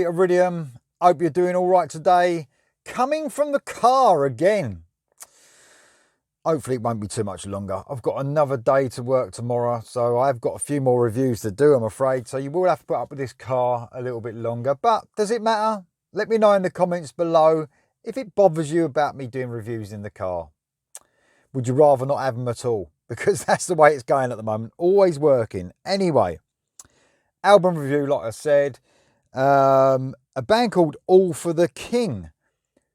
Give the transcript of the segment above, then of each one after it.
family, Iridium. Hope you're doing all right today. Coming from the car again. Hopefully it won't be too much longer. I've got another day to work tomorrow, so I've got a few more reviews to do, I'm afraid. So you will have to put up with this car a little bit longer. But does it matter? Let me know in the comments below if it bothers you about me doing reviews in the car. Would you rather not have them at all? Because that's the way it's going at the moment. Always working. Anyway, album review, like I said. A band called All for the King.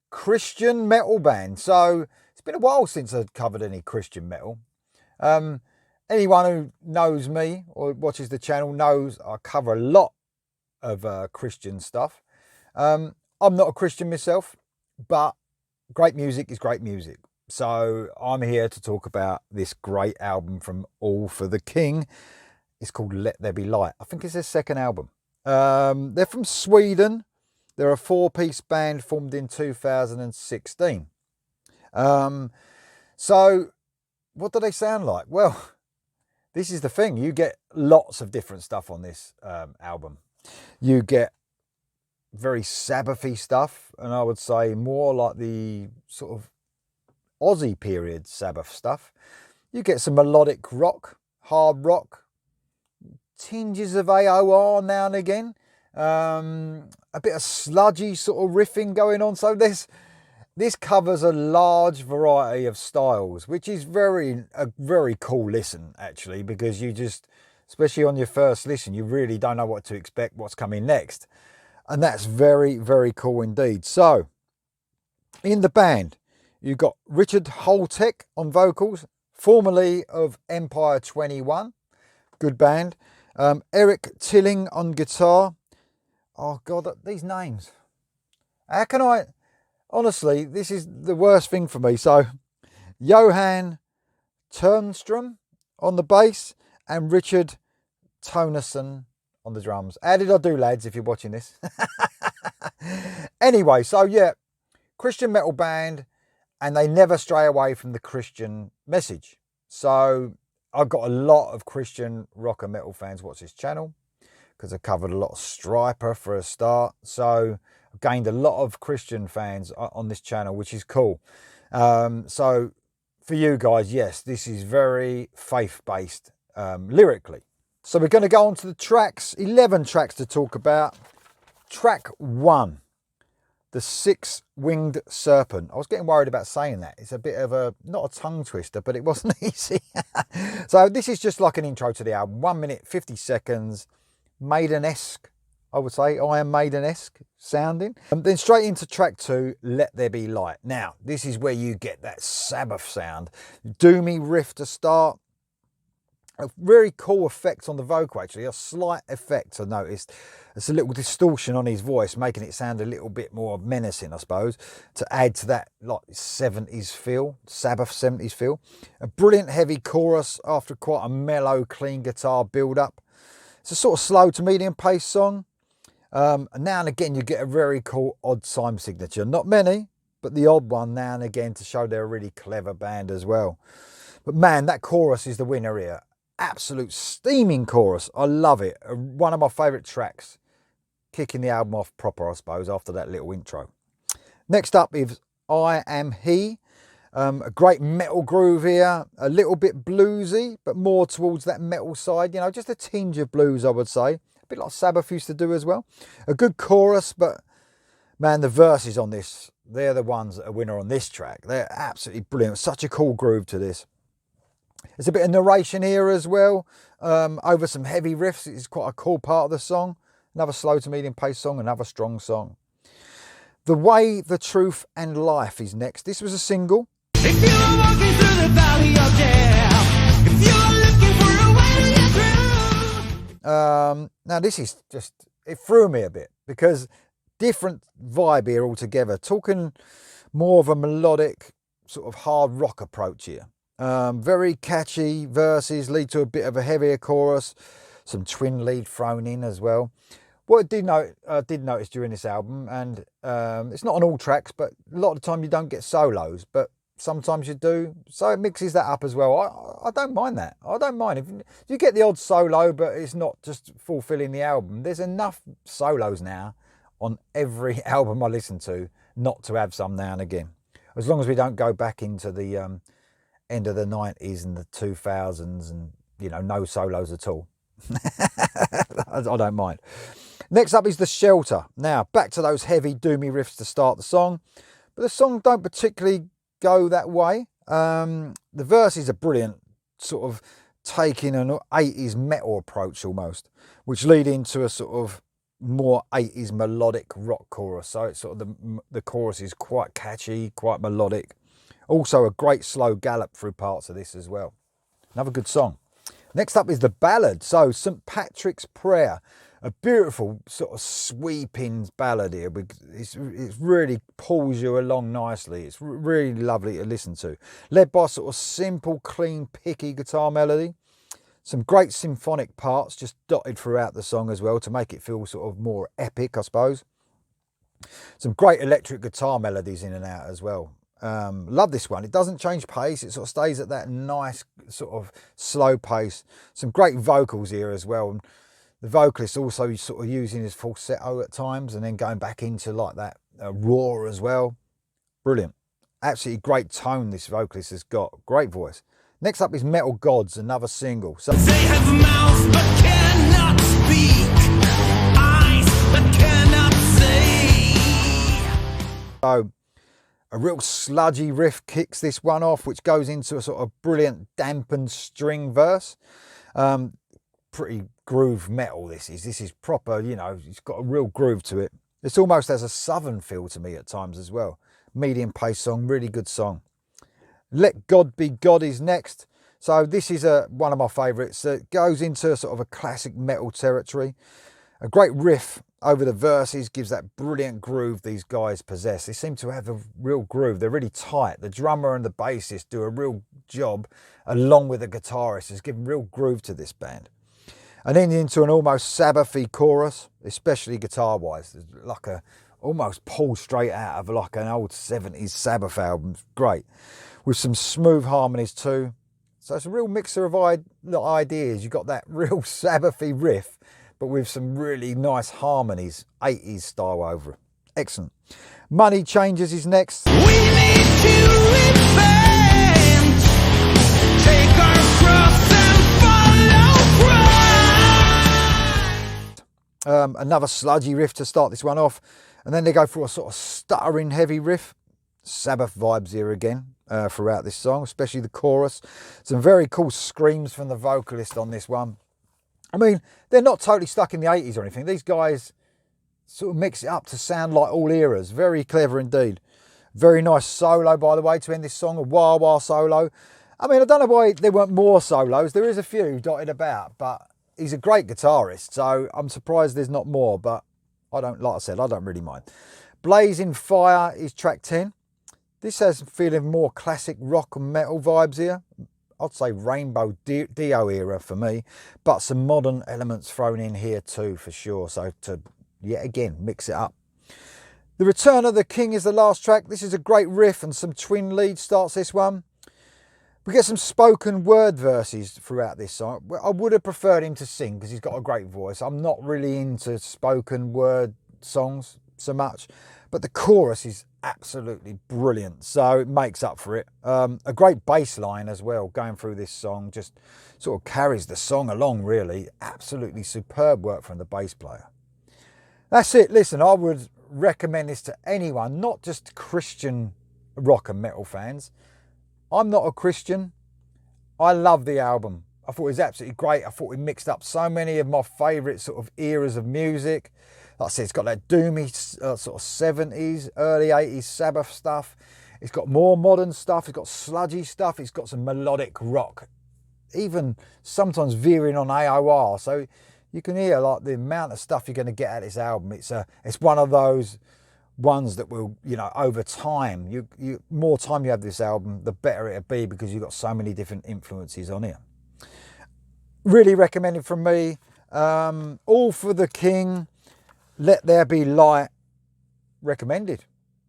Christian metal band. So it's been a while since I've covered any Christian metal. Anyone who knows me or watches the channel knows I cover a lot of Christian stuff. I'm not a Christian myself, but great music is great music. So I'm here to talk about this great album from All for the King. It's called Let There Be Light. I think it's their second album. They're from Sweden. They're a 4-piece band formed in 2016. So what do they sound like? Well, this is the thing. You get lots of different stuff on this album. You get very Sabbathy stuff, and I would say more like the sort of Aussie period Sabbath stuff. You get some melodic rock, hard rock, tinges of AOR now and again, a bit of sludgy sort of riffing going on. So this covers a large variety of styles, which is a very cool listen actually, because you just, especially on your first listen, you really don't know what to expect, what's coming next, and that's very, very cool indeed. So in the band, you've got Richard Holtek on vocals, formerly of Empire 21, good band. Eric Tilling on guitar. Oh God, these names. How can I? Honestly, this is the worst thing for me. So, Johan Turnstrom on the bass and Richard Tonerson on the drums. How did I do, lads, if you're watching this? Anyway, so yeah, Christian metal band, and they never stray away from the Christian message. So I've got a lot of Christian rock and metal fans watch this channel because I covered a lot of Striper for a start. So I've gained a lot of Christian fans on this channel, which is cool. So for you guys, yes, this is very faith-based lyrically. So we're going to go on to the tracks, 11 tracks to talk about. Track 1. The Six-Winged Serpent. I was getting worried about saying that. It's a bit of a, not a tongue twister, but it wasn't easy. So this is just like an intro to the album. 1 minute, 50 seconds. Maiden-esque, I would say. Iron Maiden-esque sounding. And then straight into track 2, Let There Be Light. Now, this is where you get that Sabbath sound. Doomy riff to start. A very cool effect on the vocal, actually. A slight effect I noticed. It's a little distortion on his voice, making it sound a little bit more menacing, I suppose, to add to that like 70s feel, Sabbath 70s feel. A brilliant heavy chorus after quite a mellow, clean guitar build-up. It's a sort of slow to medium pace song. And now and again, you get a very cool odd time signature. Not many, but the odd one now and again to show they're a really clever band as well. But man, that chorus is the winner here. Absolute steaming chorus. I love it. One of my favourite tracks. Kicking the album off proper, I suppose, after that little intro. Next up is I Am He. A great metal groove here. A little bit bluesy, but more towards that metal side. You know, just a tinge of blues, I would say. A bit like Sabbath used to do as well. A good chorus, but man, the verses on this, they're the ones that are winner on this track. They're absolutely brilliant. Such a cool groove to this. There's a bit of narration here as well, over some heavy riffs. It's quite a cool part of the song. Another slow to medium pace song, another strong song. The Way, the Truth and Life is next. This was a single. If you are walking through the valley of death, if you are looking for a way to get through. Now this is just, it threw me a bit because different vibe here altogether. Talking more of a melodic sort of hard rock approach here. Very catchy verses lead to a bit of a heavier chorus, some twin lead thrown in as well. What I did notice during this album, and it's not on all tracks, but a lot of the time you don't get solos, but sometimes you do, so it mixes that up as well. I don't mind that. I don't mind if you get the odd solo, but it's not just fulfilling the album. There's enough solos now on every album I listen to not to have some now and again. As long as we don't go back into the end of the 90s and the 2000s and, you know, no solos at all. I don't mind. Next up is The Shelter. Now, back to those heavy doomy riffs to start the song. But the song don't particularly go that way. The verses are brilliant, sort of taking an 80s metal approach almost, which lead into a sort of more 80s melodic rock chorus. So it's sort of the chorus is quite catchy, quite melodic. Also a great slow gallop through parts of this as well. Another good song. Next up is the ballad. So St. Patrick's Prayer, a beautiful sort of sweeping ballad here. It really pulls you along nicely. It's really lovely to listen to. Led by sort of simple, clean, picky guitar melody. Some great symphonic parts just dotted throughout the song as well to make it feel sort of more epic, I suppose. Some great electric guitar melodies in and out as well. Love this one. It doesn't change pace. It sort of stays at that nice sort of slow pace. Some great vocals here as well. And the vocalist also sort of using his falsetto at times and then going back into like that roar as well. Brilliant. Absolutely great tone this vocalist has got. Great voice. Next up is Metal Gods, another single. So they have mouths but cannot speak, eyes but cannot see. So a real sludgy riff kicks this one off, which goes into a sort of brilliant dampened string verse. Pretty groove metal this is. This is proper, you know, it's got a real groove to it. It's almost has a southern feel to me at times as well. Medium pace song, really good song. Let God Be God is next. So this is one of my favourites. It goes into sort of a classic metal territory. A great riff over the verses gives that brilliant groove these guys possess. They seem to have a real groove. They're really tight. The drummer and the bassist do a real job along with the guitarist. It's given real groove to this band. And then into an almost Sabbathy chorus, especially guitar-wise. It's like a almost pulled straight out of like an old 70s Sabbath album. Great. With some smooth harmonies too. So it's a real mixer of ideas. You've got that real Sabbathy riff, but with some really nice harmonies, 80s style over it. Excellent. Money Changes is next. We need to repent, take our cross and follow Christ. Another sludgy riff to start this one off. And then they go for a sort of stuttering heavy riff. Sabbath vibes here again throughout this song, especially the chorus. Some very cool screams from the vocalist on this one. I mean, they're not totally stuck in the 80s or anything. These guys sort of mix it up to sound like all eras. Very clever indeed. Very nice solo, by the way, to end this song. A wah-wah solo. I mean, I don't know why there weren't more solos. There is a few dotted about, but he's a great guitarist, so I'm surprised there's not more, but I don't, like I said, I don't really mind. Blazing Fire is track 10. This has feeling more classic rock and metal vibes here. I'd say Rainbow Dio era for me, but some modern elements thrown in here too for sure. So to yet again mix it up. The Return of the King is the last track. This is a great riff and some twin leads starts this one. We get some spoken word verses throughout this song. I would have preferred him to sing because he's got a great voice. I'm not really into spoken word songs so much, but the chorus is absolutely brilliant, so it makes up for it. A great bass line as well going through this song, just sort of carries the song along really. Absolutely superb work from the bass player. That's it. Listen, I would recommend this to anyone, not just Christian rock and metal fans. I'm not a Christian. I love the album. I thought it was absolutely great. I thought it mixed up so many of my favourite sort of eras of music. Like I said, it's got that doomy sort of 70s, early 80s Sabbath stuff. It's got more modern stuff. It's got sludgy stuff. It's got some melodic rock, even sometimes veering on AOR. So you can hear like the amount of stuff you're going to get at this album. It's one of those ones that will, you know, over time, you more time you have this album, the better it'll be because you've got so many different influences on here. Really recommended from me. All for the King. Let There Be Light, recommended.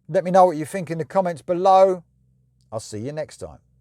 Let me know what you think in the comments below. I'll see you next time.